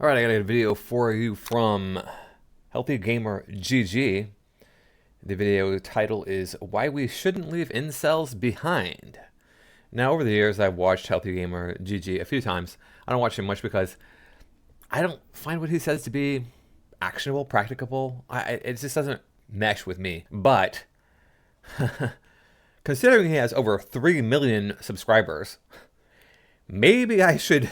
All right, I got a video for you from HealthyGamerGG. The video title is Why We Shouldn't Leave Incels Behind. Now, over the years, I've watched HealthyGamerGG a few times. I don't watch him much because I don't find what he says to be actionable, practicable. It just doesn't mesh with me. But considering he has over 3 million subscribers, maybe I should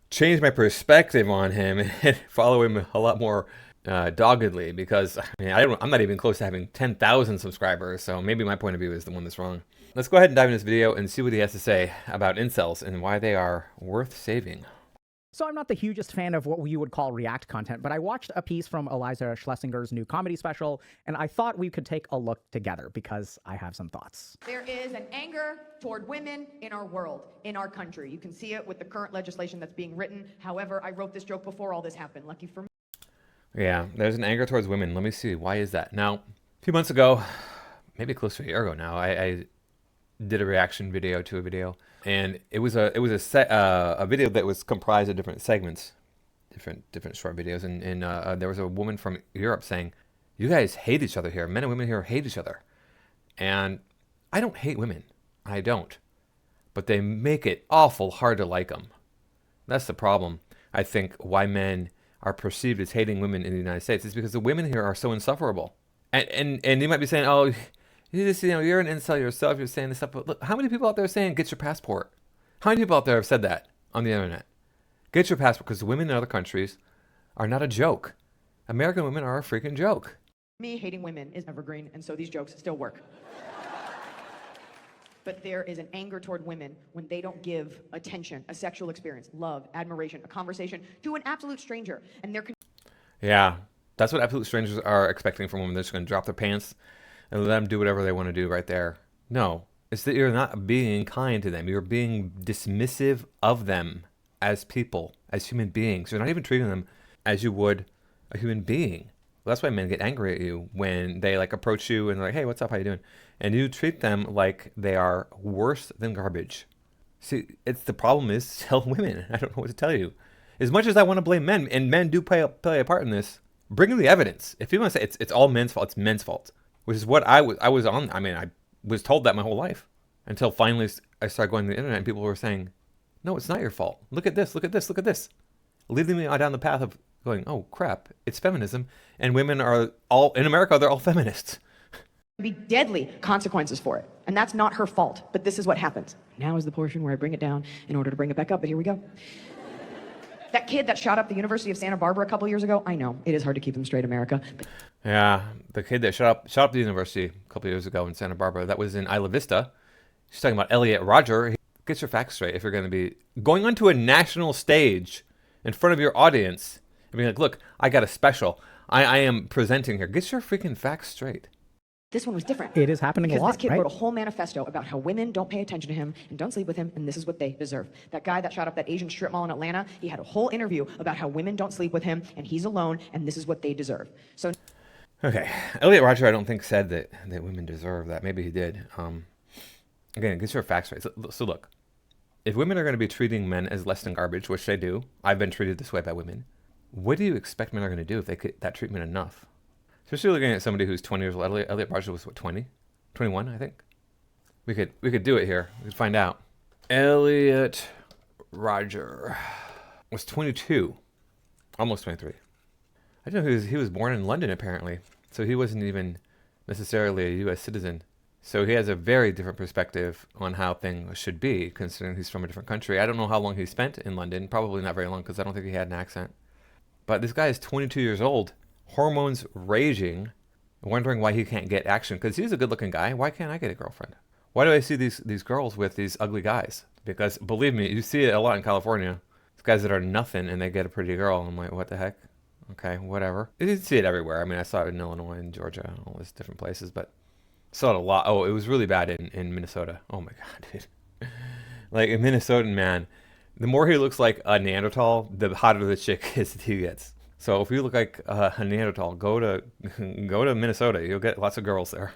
change my perspective on him and follow him a lot more doggedly, because I mean, I'm not even close to having 10,000 subscribers, so maybe my point of view is the one that's wrong. Let's go ahead and dive into this video and see what he has to say about incels and why they are worth saving. So I'm not the hugest fan of what you would call react content, but I watched a piece from Eliza Schlesinger's new comedy special, and I thought we could take a look together because I have some thoughts. There is an anger toward women in our world, in our country. You can see it with the current legislation that's being written. However, I wrote this joke before all this happened. Lucky for me. Yeah, there's an anger towards women. Let me see. Why is that? Now, a few months ago, maybe close to a year ago now, I did a reaction video to a video, and it was a video that was comprised of different segments, different short videos, and there was a woman from Europe saying, "You guys hate each other here. Men and women here hate each other," and I don't hate women. I don't, but they make it awful hard to like them. That's the problem. I think why men are perceived as hating women in the United States is because the women here are so insufferable. And you might be saying, "Oh, you're an incel yourself. You're saying this stuff." But look, how many people out there are saying, "Get your passport"? How many people out there have said that on the internet? Get your passport, because women in other countries are not a joke. American women are a freaking joke. Me hating women is evergreen, and so these jokes still work. But there is an anger toward women when they don't give attention, a sexual experience, love, admiration, a conversation to an absolute stranger. And they're... Yeah, that's what absolute strangers are expecting from women. They're just going to drop their pants and let them do whatever they want to do right there. No, it's that you're not being kind to them. You're being dismissive of them as people, as human beings. You're not even treating them as you would a human being. Well, that's why men get angry at you when they like approach you and they're like, "Hey, what's up? How you doing?" And you treat them like they are worse than garbage. See, the problem is tell women. I don't know what to tell you. As much as I want to blame men, and men do play a part in this, bring me the evidence. If you want to say it's all men's fault, it's men's fault, which is what I was on. I mean, I was told that my whole life until finally I started going to the internet and people were saying, "No, it's not your fault. Look at this. Look at this. Look at this," leading me down the path of going, "Oh crap, it's feminism, and women are all in America. They're all feminists." Be deadly consequences for it. And that's not her fault, but this is what happens. Now is the portion where I bring it down in order to bring it back up, but here we go. That kid that shot up the University of Santa Barbara a couple years ago, I know, it is hard to keep them straight, America. But yeah, the kid that shot up the university a couple years ago in Santa Barbara, that was in Isla Vista. She's talking about Elliot Rodger. Get your facts straight if you're going to be going onto a national stage in front of your audience and being like, "Look, I got a special. I am presenting here." Get your freaking facts straight. this one was different. It is happening a lot, Because this kid right? wrote a whole manifesto about how women don't pay attention to him and don't sleep with him, and this is what they deserve. That guy that shot up that Asian strip mall in Atlanta, he had a whole interview about how women don't sleep with him, and he's alone, and this is what they deserve. So, okay, Elliot Rodger, I don't think said that women deserve that. Maybe he did. Again, get your facts right. So look, if women are going to be treating men as less than garbage, which they do, I've been treated this way by women. What do you expect men are going to do if they get that treatment enough? Especially looking at somebody who's 20 years old. Elliot Rodger was what, 20? 21, I think. We could do it here. We could find out. Elliot Rodger was 22, almost 23. I didn't know he was born in London apparently, so he wasn't even necessarily a U.S. citizen. So he has a very different perspective on how things should be, considering he's from a different country. I don't know how long he spent in London. Probably not very long, because I don't think he had an accent. But this guy is 22 years old, hormones raging, wondering why he can't get action. Because he's a good-looking guy. Why can't I get a girlfriend? Why do I see these girls with these ugly guys? Because believe me, you see it a lot in California. These guys that are nothing and they get a pretty girl. I'm like, what the heck? Okay, whatever. You see it everywhere. I mean, I saw it in Illinois and Georgia, all these different places, but saw it a lot. Oh, it was really bad in Minnesota. Oh my God, dude. Like a Minnesotan man, the more he looks like a Neanderthal, the hotter the chick is that he gets. So if you look like a Neanderthal, go to Minnesota. You'll get lots of girls there.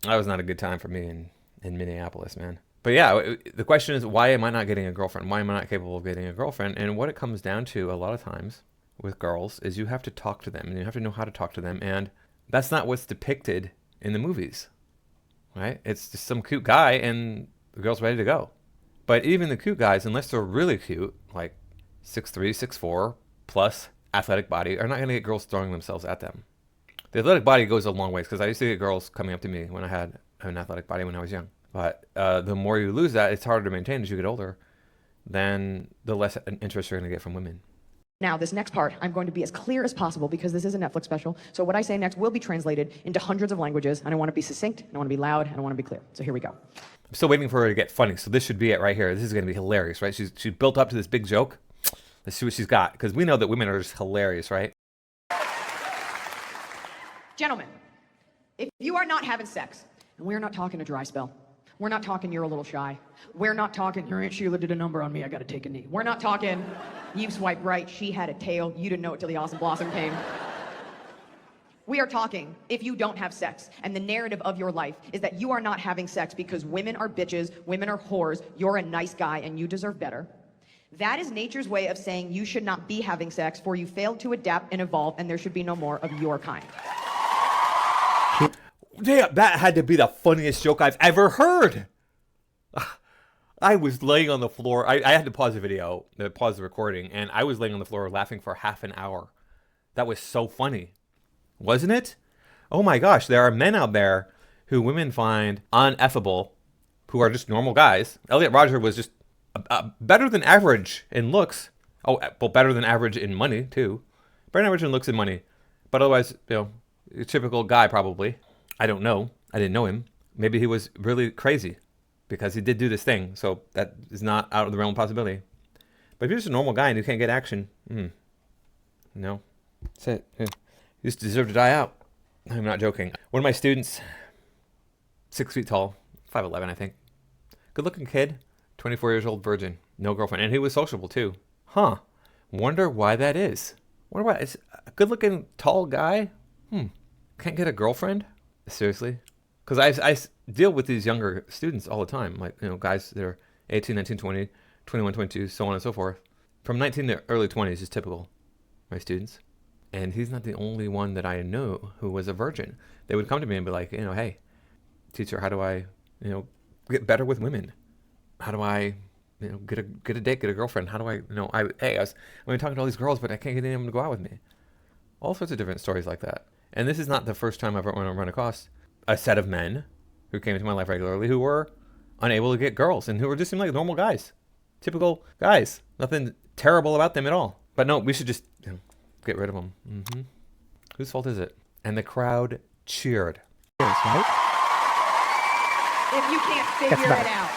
That was not a good time for me in Minneapolis, man. But yeah, the question is, why am I not getting a girlfriend? Why am I not capable of getting a girlfriend? And what it comes down to a lot of times with girls is you have to talk to them and you have to know how to talk to them. And that's not what's depicted in the movies, right? It's just some cute guy and the girl's ready to go. But even the cute guys, unless they're really cute, like 6'3", 6'4", plus athletic body, are not going to get girls throwing themselves at them. The athletic body goes a long ways, because I used to get girls coming up to me when I had an athletic body when I was young. But the more you lose that, it's harder to maintain as you get older, then the less interest you're going to get from women. Now, this next part, I'm going to be as clear as possible because this is a Netflix special. So what I say next will be translated into hundreds of languages, and I want to be succinct, and I want to be loud, and I want to be clear. So here we go. I'm still waiting for her to get funny, so this should be it right here. This is going to be hilarious, right? She built up to this big joke. Let's see what she's got, because we know that women are just hilarious, right? Gentlemen, if you are not having sex, and we're not talking a dry spell, we're not talking you're a little shy, we're not talking your Aunt Sheila did a number on me, I gotta take a knee, we're not talking you swiped right, she had a tail, you didn't know it till the awesome blossom came. We are talking if you don't have sex, and the narrative of your life is that you are not having sex because women are bitches, women are whores, you're a nice guy and you deserve better. That is nature's way of saying you should not be having sex, for you failed to adapt and evolve, and there should be no more of your kind. Damn, that had to be the funniest joke I've ever heard. I was laying on the floor. I had to pause the video, pause the recording, and I was laying on the floor laughing for half an hour. That was so funny. Wasn't it? Oh my gosh, there are men out there who women find uneffable, who are just normal guys. Elliot Rodger was just better than average in looks. Oh, well, better than average in money, too. Better than average in looks and money. But otherwise, you know, a typical guy probably. I don't know. I didn't know him. Maybe he was really crazy because he did do this thing. So that is not out of the realm of possibility. But if you're just a normal guy and you can't get action, no. That's it. You just deserve to die out. I'm not joking. One of my students, 6 feet tall, 5'11", I think. Good looking kid, 24 years old, virgin, no girlfriend. And he was sociable too. Huh. Wonder why that is. Wonder why. It's a good looking tall guy. Can't get a girlfriend? Seriously? Because I deal with these younger students all the time. Like, you know, guys that are 18, 19, 20, 21, 22, so on and so forth. From 19 to early 20s is typical, my students. And he's not the only one that I know who was a virgin. They would come to me and be like, you know, hey, teacher, how do I, you know, get better with women? How do I, you know, get a date, get a girlfriend? How do I, you know, I've been talking to all these girls, but I can't get any of them to go out with me. All sorts of different stories like that. And this is not the first time I've run across a set of men who came into my life regularly who were unable to get girls and who were just seem like normal guys. Typical guys. Nothing terrible about them at all. But no, we should just, you know, get rid of them. Whose fault is it? And the crowd cheered. Yes, right? If you can't figure it out.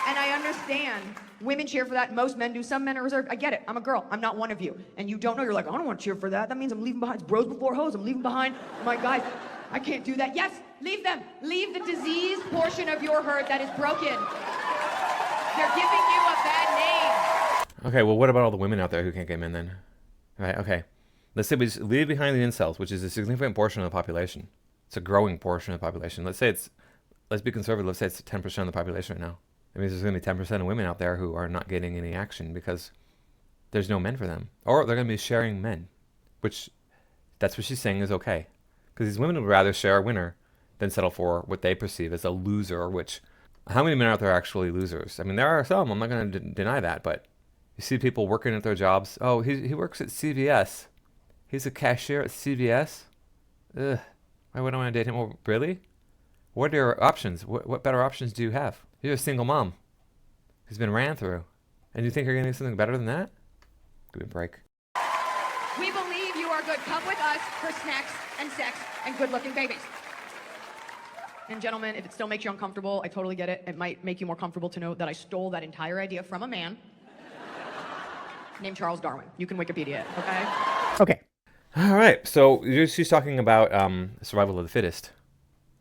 And I understand women cheer for that. Most men do. Some men are reserved. I get it. I'm a girl. I'm not one of you. And you don't know. You're like, I don't want to cheer for that. That means I'm leaving behind. It's bros before hoes. I'm leaving behind my guys. I can't do that. Yes, leave them. Leave the disease portion of your herd that is broken. They're giving you a bad name. Okay, well, what about all the women out there who can't get men then? Right, okay. Let's say we just leave behind the incels, which is a significant portion of the population. It's a growing portion of the population. Let's be conservative. Let's say it's 10% of the population right now. That means there's going to be 10% of women out there who are not getting any action because there's no men for them. Or they're going to be sharing men, which that's what she's saying is okay. Because these women would rather share a winner than settle for what they perceive as a loser, which, how many men out there are actually losers? I mean, there are some. I'm not going to deny that. But you see people working at their jobs. Oh, he works at CVS. He's a cashier at CVS. Ugh. Why would I want to date him? Oh, really? What are your options? What better options do you have? You're a single mom who's been ran through. And you think you're going to do something better than that? Give me a break. We believe you are good. Come with us for snacks and sex and good-looking babies. And gentlemen, if it still makes you uncomfortable, I totally get it. It might make you more comfortable to know that I stole that entire idea from a man named Charles Darwin. You can Wikipedia it, okay? Okay. All right. So she's talking about survival of the fittest.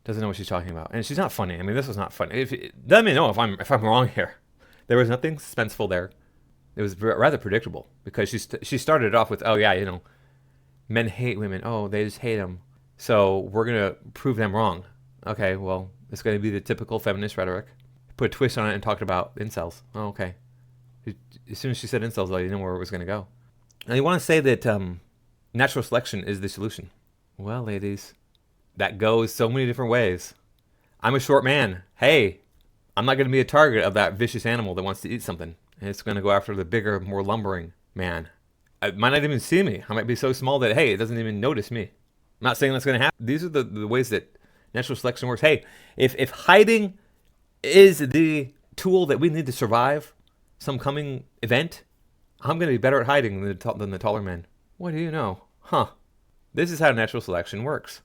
Doesn't know what she's talking about, and she's not funny. I mean, this was not funny. Let me know if I'm wrong here. There was nothing suspenseful there. It was rather predictable because she started it off with, oh yeah, you know, Men hate women. Oh, they just hate them. So we're going to prove them wrong. Okay, well, it's going to be the typical feminist rhetoric. Put a twist on it and talked about incels. Oh, okay. As soon as she said incels, though, you know where it was going to go. Now, you want to say that natural selection is the solution. Well, ladies, that goes so many different ways. I'm a short man. Hey, I'm not going to be a target of that vicious animal that wants to eat something. And it's going to go after the bigger, more lumbering man. It might not even see me. I might be so small that, hey, it doesn't even notice me. I'm not saying that's going to happen. These are the ways that natural selection works. Hey, if hiding is the tool that we need to survive some coming event, I'm going to be better at hiding than the taller men. What do you know? Huh. This is how natural selection works.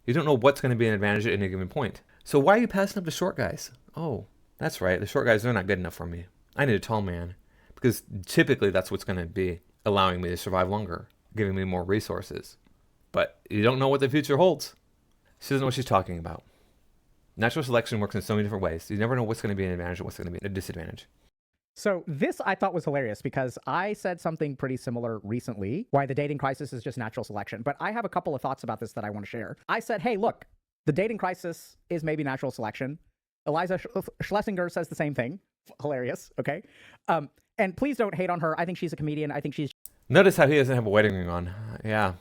You don't know what's going to be an advantage at any given point. So why are you passing up the short guys? Oh, that's right. The short guys, they're not good enough for me. I need a tall man. Because typically that's what's going to be allowing me to survive longer, giving me more resources. But you don't know what the future holds. She doesn't know what she's talking about. Natural selection works in so many different ways. You never know what's going to be an advantage and what's going to be a disadvantage. So this I thought was hilarious because I said something pretty similar recently, why the dating crisis is just natural selection. But I have a couple of thoughts about this that I want to share. I said, hey, look, the dating crisis is maybe natural selection. Eliza Schlesinger says the same thing. Hilarious, okay? And please don't hate on her. I think she's a comedian. I think she's... Notice how he doesn't have a wedding ring on. Yeah,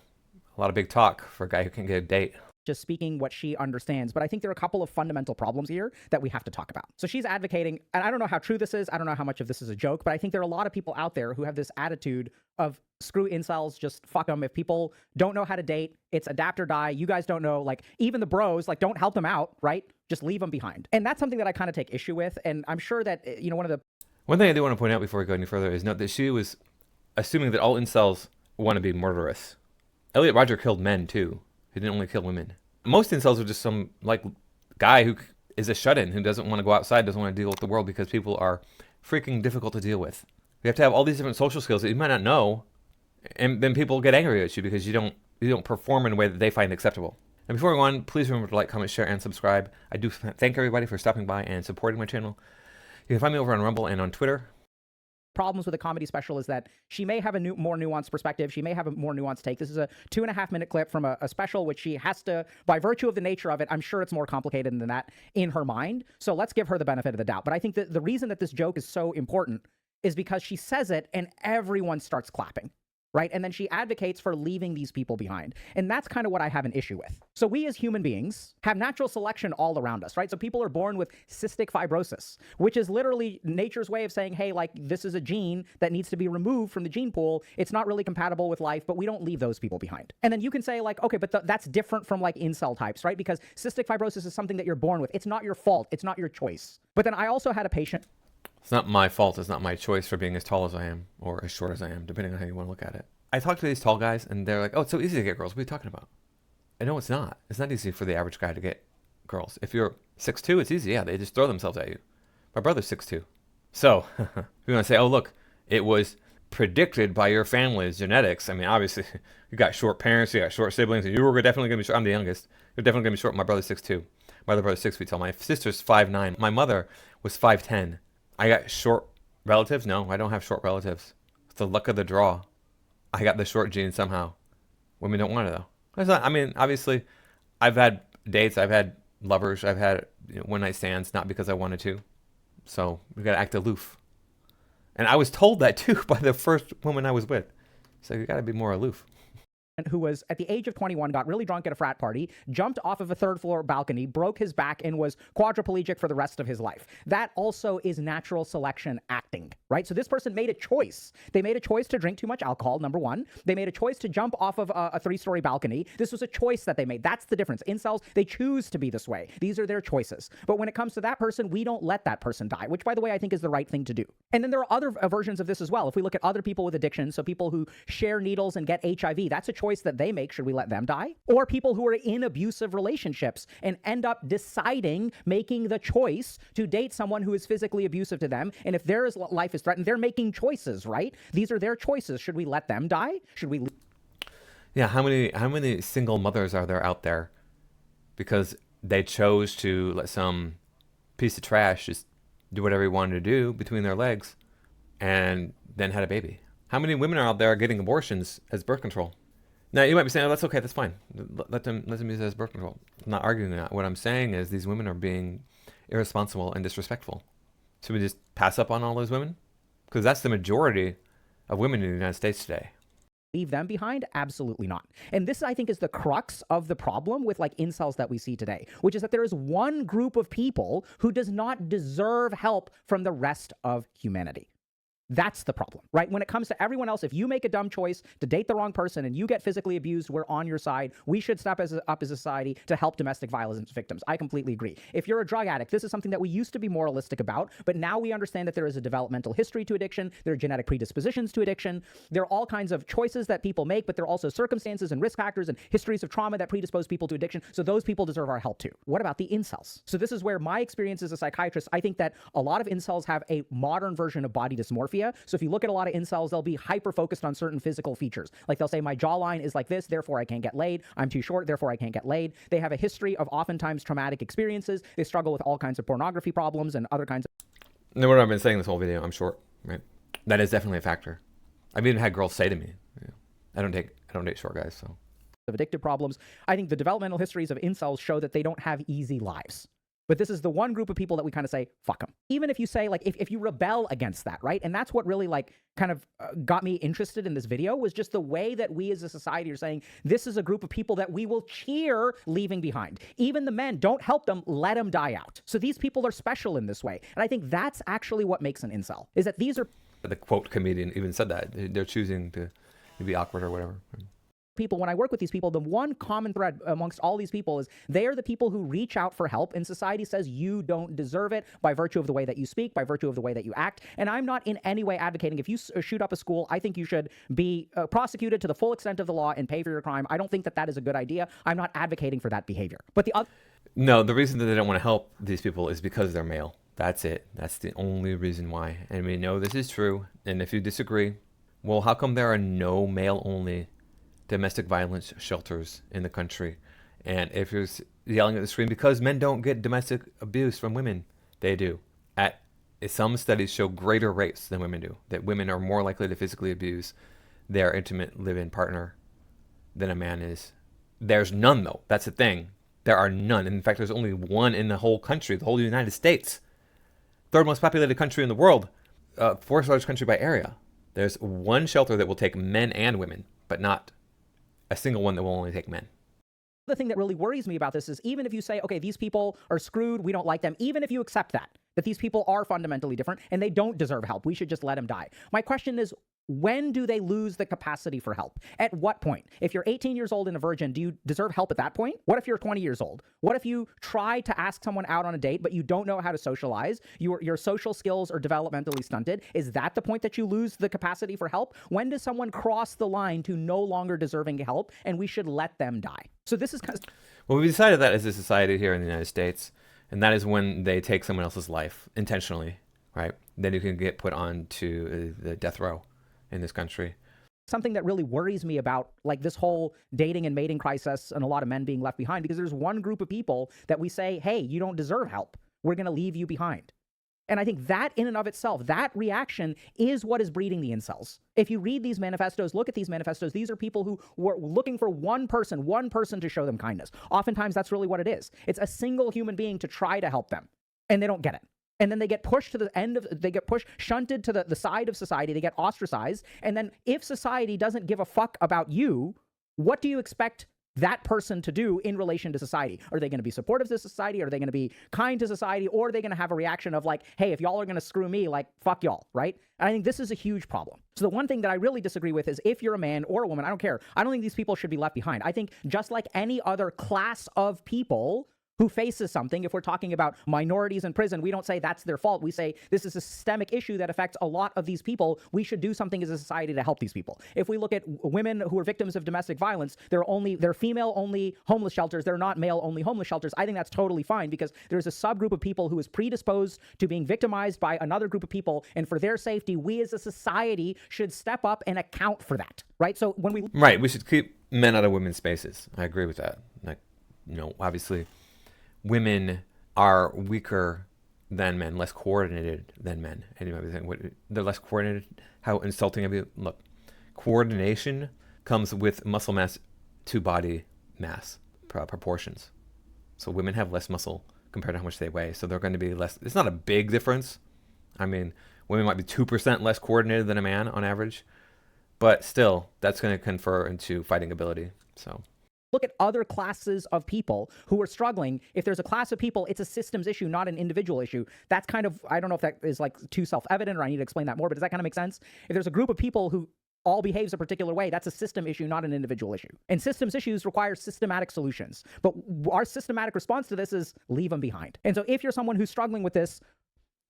a lot of big talk for a guy who can't get a date. Just speaking what she understands. But I think there are a couple of fundamental problems here that we have to talk about. So she's advocating, and I don't know how true this is. I don't know how much of this is a joke, but I think there are a lot of people out there who have this attitude of screw incels, just fuck them. If people don't know how to date, it's adapt or die. You guys don't know, like even the bros, like don't help them out, right? Just leave them behind. And that's something that I kind of take issue with. And I'm sure that, you know, one thing I do want to point out before we go any further is note that she was assuming that all incels want to be murderous. Elliot Rodger killed men too. He didn't only kill women. Most incels are just some like guy who is a shut-in, who doesn't want to go outside, doesn't want to deal with the world because people are freaking difficult to deal with. You have to have all these different social skills that you might not know, and then people get angry at you because you don't perform in a way that they find acceptable. And before we go on, please remember to like, comment, share, and subscribe. I do thank everybody for stopping by and supporting my channel. You can find me over on Rumble and on Twitter. Problems with a comedy special is that she may have a more nuanced perspective. She may have a more nuanced take. This is a 2.5-minute clip from a special, which she has to, by virtue of the nature of it, I'm sure it's more complicated than that in her mind. So let's give her the benefit of the doubt. But I think that the reason that this joke is so important is because she says it and everyone starts clapping. Right? And then she advocates for leaving these people behind. And that's kind of what I have an issue with. So we as human beings have natural selection all around us, right? So people are born with cystic fibrosis, which is literally nature's way of saying, hey, like this is a gene that needs to be removed from the gene pool. It's not really compatible with life, but we don't leave those people behind. And then you can say like, okay, but that's different from like incel types, right? Because cystic fibrosis is something that you're born with. It's not your fault. It's not your choice. But then I also had a patient. It's not my fault. It's not my choice for being as tall as I am or as short as I am, depending on how you want to look at it. I talk to these tall guys, and they're like, oh, it's so easy to get girls. What are you talking about? I know it's not. It's not easy for the average guy to get girls. If you're 6'2", it's easy. Yeah, they just throw themselves at you. My brother's 6'2". So, if you want to say, oh, look, it was predicted by your family's genetics. I mean, obviously, you got short parents, you got short siblings, and you were definitely going to be short. I'm the youngest. You're definitely going to be short. My brother's 6'2". My other brother's 6 feet tall. My sister's 5'9". My mother was 5'10". I got short relatives? No, I don't have short relatives. It's the luck of the draw. I got the short gene somehow. Women don't want it, though. I mean, obviously, I've had dates, I've had lovers, I've had one-night stands, not because I wanted to. So we got to act aloof. And I was told that, too, by the first woman I was with. So you got to be more aloof. Who was at the age of 21, got really drunk at a frat party, jumped off of a third-floor balcony, broke his back, and was quadriplegic for the rest of his life. That also is natural selection acting, right? So this person made a choice. They made a choice to drink too much alcohol, number one. They made a choice to jump off of a 3-story balcony. This was a choice that they made. That's the difference. Incels, they choose to be this way. These are their choices. But when it comes to that person, we don't let that person die, which, by the way, I think is the right thing to do. And then there are other versions of this as well. If we look at other people with addiction, so people who share needles and get HIV, that's a choice that they make. Should we let them die? Or people who are in abusive relationships and end up deciding, making the choice to date someone who is physically abusive to them. And if their life is threatened, they're making choices, right? These are their choices. Should we let them die? Should we? Yeah, how many single mothers are there out there because they chose to let some piece of trash just do whatever he wanted to do between their legs and then had a baby? How many women are out there getting abortions as birth control? Now you might be saying, "Oh, that's okay. That's fine. Let them use it as birth control." I'm not arguing that. What I'm saying is these women are being irresponsible and disrespectful. Should we just pass up on all those women? Because that's the majority of women in the United States today. Leave them behind? Absolutely not. And this, I think, is the crux of the problem with like incels that we see today, which is that there is one group of people who does not deserve help from the rest of humanity. That's the problem, right? When it comes to everyone else, if you make a dumb choice to date the wrong person and you get physically abused, we're on your side. We should step up as a society to help domestic violence victims. I completely agree. If you're a drug addict, this is something that we used to be moralistic about, but now we understand that there is a developmental history to addiction. There are genetic predispositions to addiction. There are all kinds of choices that people make, but there are also circumstances and risk factors and histories of trauma that predispose people to addiction. So those people deserve our help too. What about the incels? So this is where my experience as a psychiatrist, I think that a lot of incels have a modern version of body dysmorphia. So if you look at a lot of incels, they'll be hyper-focused on certain physical features. Like they'll say, my jawline is like this, therefore I can't get laid. I'm too short, therefore I can't get laid. They have a history of oftentimes traumatic experiences. They struggle with all kinds of pornography problems and other kinds of... No, what I've been saying this whole video, I'm short, right? That is definitely a factor. I've even had girls say to me, I don't date short guys, so. Of addictive problems. I think the developmental histories of incels show that they don't have easy lives. But this is the one group of people that we kind of say, fuck them. Even if you say, like, if you rebel against that, right? And that's what really, like, kind of got me interested in this video, was just the way that we as a society are saying, this is a group of people that we will cheer leaving behind. Even the men, don't help them, let them die out. So these people are special in this way. And I think that's actually what makes an incel, is that these are... The quote comedian even said that. They're choosing to be awkward or whatever. People, when I work with these people, the one common thread amongst all these people is they are the people who reach out for help, and society says you don't deserve it by virtue of the way that you speak, by virtue of the way that you act. And I'm not in any way advocating, if you shoot up a school, I think you should be prosecuted to the full extent of the law and pay for your crime. I don't think that that is a good idea. I'm not advocating for that behavior. But the other... No, the reason that they don't want to help these people is because they're male. That's it. That's the only reason why. And we know this is true. And if you disagree, well, how come there are no male-only domestic violence shelters in the country? And if you're yelling at the screen, because men don't get domestic abuse from women, they do. Some studies show greater rates than women do, that women are more likely to physically abuse their intimate live-in partner than a man is. There's none, though. That's the thing. There are none. In fact, there's only one in the whole country, the whole United States. Third most populated country in the world, fourth largest country by area. There's one shelter that will take men and women, but not a single one that will only take men. The thing that really worries me about this is, even if you say, okay, these people are screwed, we don't like them, even if you accept that these people are fundamentally different and they don't deserve help, we should just let them die. My question is, when do they lose the capacity for help? At what point? If you're 18 years old and a virgin, do you deserve help at that point? What if you're 20 years old? What if you try to ask someone out on a date, but you don't know how to socialize? Your social skills are developmentally stunted. Is that the point that you lose the capacity for help? When does someone cross the line to no longer deserving help and we should let them die? So this is kind of... Well, we decided that as a society here in the United States, and that is when they take someone else's life intentionally, right? Then you can get put onto the death row in this country. Something that really worries me about like this whole dating and mating crisis and a lot of men being left behind, because there's one group of people that we say, hey, you don't deserve help. We're going to leave you behind. And I think that in and of itself, that reaction is what is breeding the incels. If you read these manifestos, look at these manifestos, these are people who were looking for one person to show them kindness. Oftentimes that's really what it is. It's a single human being to try to help them, and they don't get it. And then they get pushed to the end of, they get shunted to the side of society, they get ostracized. And then if society doesn't give a fuck about you, what do you expect that person to do in relation to society? Are they going to be supportive to society? Are they going to be kind to society? Or are they going to have a reaction of like, hey, if y'all are going to screw me, like, fuck y'all, right? And I think this is a huge problem. So the one thing that I really disagree with is, if you're a man or a woman, I don't care. I don't think these people should be left behind. I think just like any other class of people who faces something, if we're talking about minorities in prison, we don't say that's their fault. We say this is a systemic issue that affects a lot of these people. We should do something as a society to help these people. If we look at women who are victims of domestic violence, they're female-only homeless shelters. They're not male-only homeless shelters. I think that's totally fine, because there's a subgroup of people who is predisposed to being victimized by another group of people, and for their safety, we as a society should step up and account for that, right? So when we... Right, we should keep men out of women's spaces. I agree with that. Like, obviously, women are weaker than men, less coordinated than men. And you might be saying, they're less coordinated? How insulting of you. Look, coordination comes with muscle mass to body mass proportions. So women have less muscle compared to how much they weigh. So they're going to be less. It's not a big difference. I mean, women might be 2% less coordinated than a man on average, but still, that's going to confer into fighting ability. So look at other classes of people who are struggling. If there's a class of people, it's a systems issue, not an individual issue. That's kind of, I don't know if that is like too self-evident or I need to explain that more, but does that kind of make sense? If there's a group of people who all behaves a particular way, that's a system issue, not an individual issue. And systems issues require systematic solutions. But our systematic response to this is leave them behind. And so if you're someone who's struggling with this,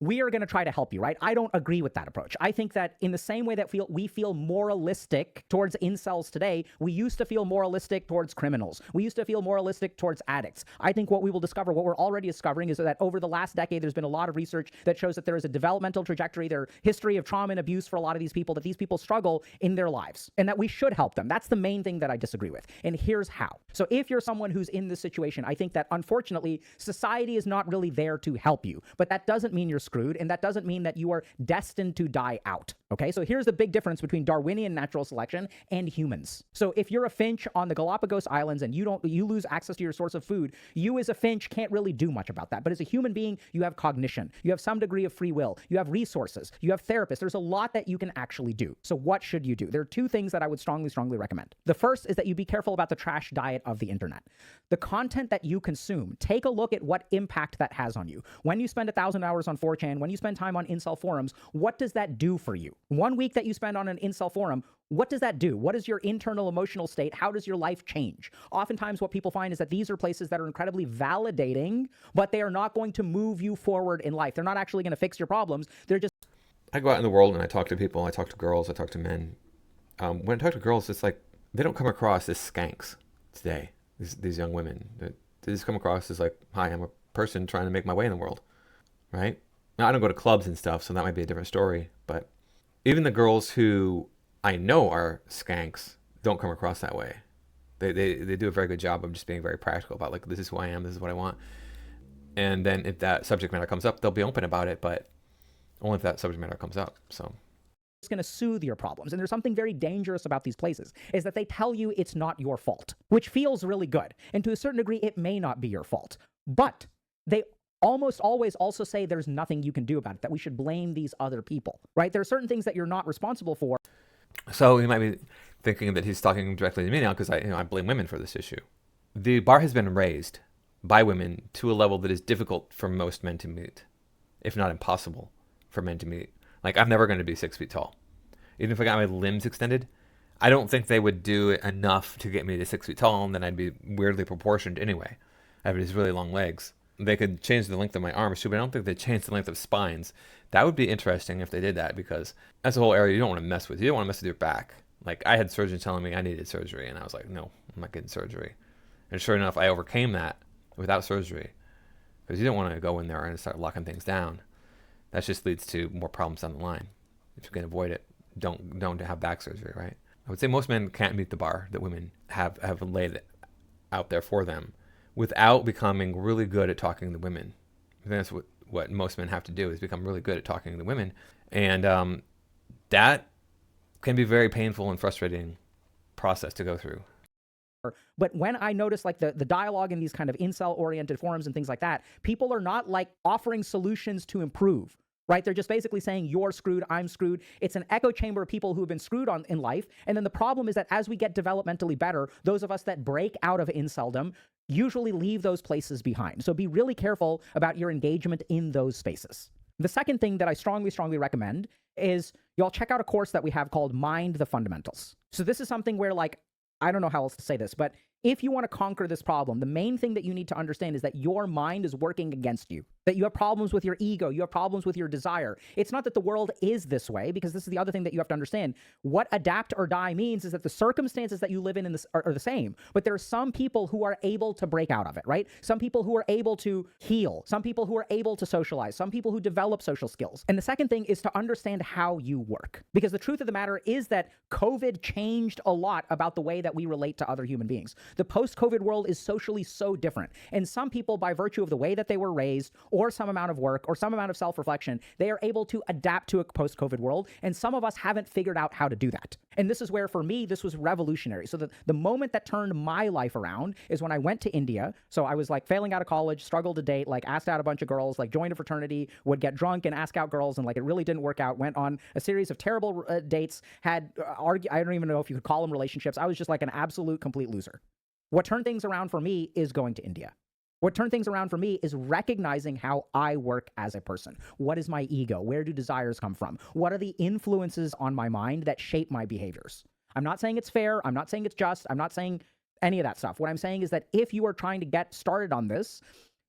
we are going to try to help you, right? I don't agree with that approach. I think that in the same way that we feel moralistic towards incels today, we used to feel moralistic towards criminals. We used to feel moralistic towards addicts. I think what we will discover, what we're already discovering, is that over the last decade, there's been a lot of research that shows that there is a developmental trajectory, their history of trauma and abuse for a lot of these people, that these people struggle in their lives, and that we should help them. That's the main thing that I disagree with. And here's how. So if you're someone who's in this situation, I think that unfortunately, society is not really there to help you, but that doesn't mean you're screwed, and that doesn't mean that you are destined to die out. Okay, so here's the big difference between Darwinian natural selection and humans. So if you're a finch on the Galapagos Islands and you lose access to your source of food, you as a finch can't really do much about that. But as a human being, you have cognition, you have some degree of free will, you have resources, you have therapists. There's a lot that you can actually do. So what should you do? There are two things that I would strongly recommend. The first is that you be careful about the trash diet of the internet. The content that you consume, take a look at what impact that has on you. When you spend 1,000 hours on 4chan, when you spend time on incel forums, what does that do for you? 1 week that you spend on an incel forum, what does that do? What is your internal emotional state? How does your life change? Oftentimes what people find is that these are places that are incredibly validating, but they are not going to move you forward in life. They're not actually going to fix your problems. They're just... I go out in the world and I talk to people. I talk to girls. I talk to men. When I talk to girls, it's like they don't come across as skanks today. These young women. They just come across as like, hi, I'm a person trying to make my way in the world, right? Now, I don't go to clubs and stuff, so that might be a different story. But even the girls who I know are skanks don't come across that way. They do a very good job of just being very practical about, like, this is who I am, this is what I want. And then if that subject matter comes up, they'll be open about it, but only if that subject matter comes up. So it's going to soothe your problems. And there's something very dangerous about these places, is that they tell you it's not your fault, which feels really good. And to a certain degree, it may not be your fault. But they almost always also say there's nothing you can do about it, that we should blame these other people, right? There are certain things that you're not responsible for. So you might be thinking that he's talking directly to me now because I blame women for this issue. The bar has been raised by women to a level that is difficult for most men to meet, if not impossible for men to meet. Like, I'm never going to be 6 feet tall. Even if I got my limbs extended, I don't think they would do enough to get me to 6 feet tall, and then I'd be weirdly proportioned anyway. I have these really long legs. They could change the length of my arms too, but I don't think they'd change the length of spines. That would be interesting if they did that, because that's a whole area you don't want to mess with. You don't want to mess with your back. Like, I had surgeons telling me I needed surgery, and I was like, no, I'm not getting surgery. And sure enough, I overcame that without surgery, because you don't want to go in there and start locking things down. That just leads to more problems down the line. If you can avoid it, don't have back surgery, right? I would say most men can't meet the bar that women have laid out there for them without becoming really good at talking to women. I think that's what most men have to do, is become really good at talking to women. And that can be a very painful and frustrating process to go through. But when I notice like the dialogue in these kind of incel-oriented forums and things like that, people are not like offering solutions to improve, right? They're just basically saying, you're screwed, I'm screwed. It's an echo chamber of people who have been screwed in life. And then the problem is that as we get developmentally better, those of us that break out of inceldom usually leave those places behind. So be really careful about your engagement in those spaces. The second thing that I strongly recommend is y'all check out a course that we have called Mind the Fundamentals. So this is something where, like, I don't know how else to say this, but if you want to conquer this problem, the main thing that you need to understand is that your mind is working against you, that you have problems with your ego, you have problems with your desire. It's not that the world is this way, because this is the other thing that you have to understand. What adapt or die means is that the circumstances that you live in this are the same, but there are some people who are able to break out of it, right? Some people who are able to heal, some people who are able to socialize, some people who develop social skills. And the second thing is to understand how you work, because the truth of the matter is that COVID changed a lot about the way that we relate to other human beings. The post-COVID world is socially so different. And some people, by virtue of the way that they were raised, or or some amount of work or some amount of self-reflection, they are able to adapt to a post-COVID world. And some of us haven't figured out how to do that. And this is where, for me, this was revolutionary. So the moment that turned my life around is when I went to India. So I was like failing out of college, struggled to date, like asked out a bunch of girls, like joined a fraternity, would get drunk and ask out girls. And like, it really didn't work out. Went on a series of terrible dates, had, I don't even know if you could call them relationships. I was just like an absolute complete loser. What turned things around for me is going to India. What turned things around for me is recognizing how I work as a person. What is my ego? Where do desires come from? What are the influences on my mind that shape my behaviors? I'm not saying it's fair. I'm not saying it's just. I'm not saying any of that stuff. What I'm saying is that if you are trying to get started on this,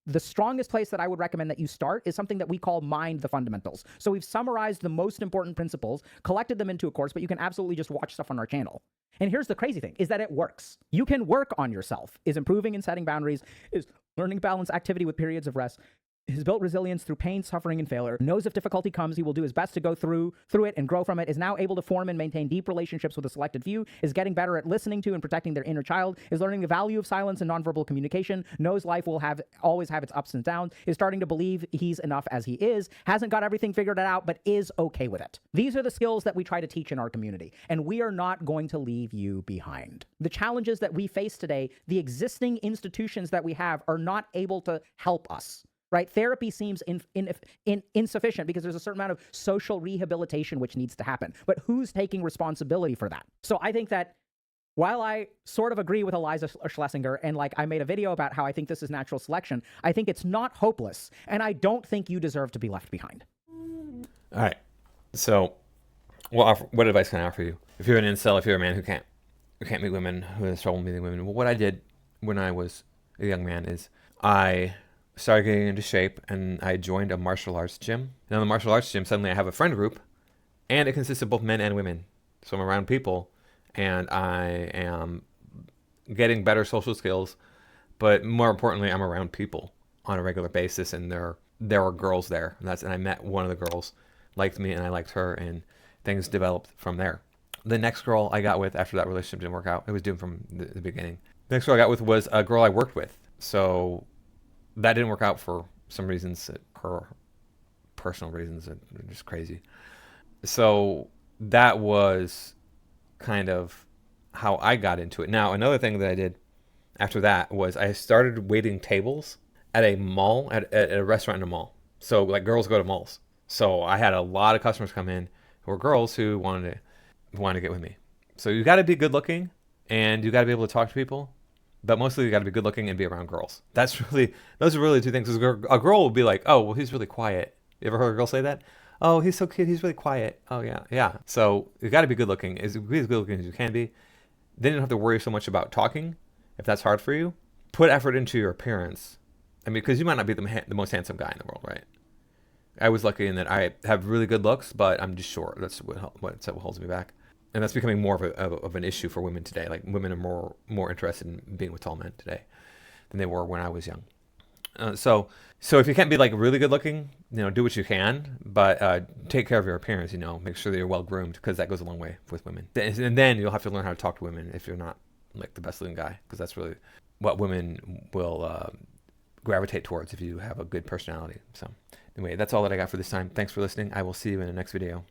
the strongest place that I would recommend that you start is something that we call Mind the Fundamentals. So we've summarized the most important principles, collected them into a course, but you can absolutely just watch stuff on our channel. And here's the crazy thing, is that it works. You can work on yourself, is improving and setting boundaries, is learning to balance activity with periods of rest, has built resilience through pain, suffering, and failure, knows if difficulty comes, he will do his best to go through it and grow from it, is now able to form and maintain deep relationships with a selected few, is getting better at listening to and protecting their inner child, is learning the value of silence and nonverbal communication, knows life will always have its ups and downs, is starting to believe he's enough as he is, hasn't got everything figured out, but is okay with it. These are the skills that we try to teach in our community, and we are not going to leave you behind. The challenges that we face today, the existing institutions that we have are not able to help us. Right? Therapy seems insufficient because there's a certain amount of social rehabilitation which needs to happen. But who's taking responsibility for that? So I think that while I sort of agree with Eliza Schlesinger, and like I made a video about how I think this is natural selection, I think it's not hopeless, and I don't think you deserve to be left behind. All right. So what advice can I offer you? If you're an incel, if you're a man who can't meet women, who has trouble meeting women, well, what I did when I was a young man is I started getting into shape, and I joined a martial arts gym. Now, in the martial arts gym, suddenly I have a friend group, and it consists of both men and women. So I'm around people, and I am getting better social skills, but more importantly, I'm around people on a regular basis, and there are girls there. And I met one of the girls, liked me, and I liked her, and things developed from there. The next girl I got with after that relationship didn't work out. It was doomed from the beginning. The next girl I got with was a girl I worked with. So that didn't work out for some reasons, her personal reasons, and just crazy. So that was kind of how I got into it. Now, another thing that I did after that was I started waiting tables at a mall, at a restaurant in a mall. So like girls go to malls. So I had a lot of customers come in who were girls who wanted to get with me. So you got to be good looking, and you got to be able to talk to people. But mostly you got to be good looking and be around girls. Those are really two things. A girl will be like, oh, well, he's really quiet. You ever heard a girl say that? Oh, he's so cute. He's really quiet. Oh, yeah. Yeah. So you got to be good looking. Be as good looking as you can be. Then you don't have to worry so much about talking if that's hard for you. Put effort into your appearance. I mean, because you might not be the most handsome guy in the world, right? I was lucky in that I have really good looks, but I'm just short. That's what holds me back. And that's becoming more of an issue for women today. Like women are more interested in being with tall men today than they were when I was young. So if you can't be like really good looking, do what you can, but take care of your appearance. Make sure that you're well groomed, because that goes a long way with women. And then you'll have to learn how to talk to women if you're not like the best looking guy, because that's really what women will gravitate towards if you have a good personality. So anyway, that's all that I got for this time. Thanks for listening. I will see you in the next video.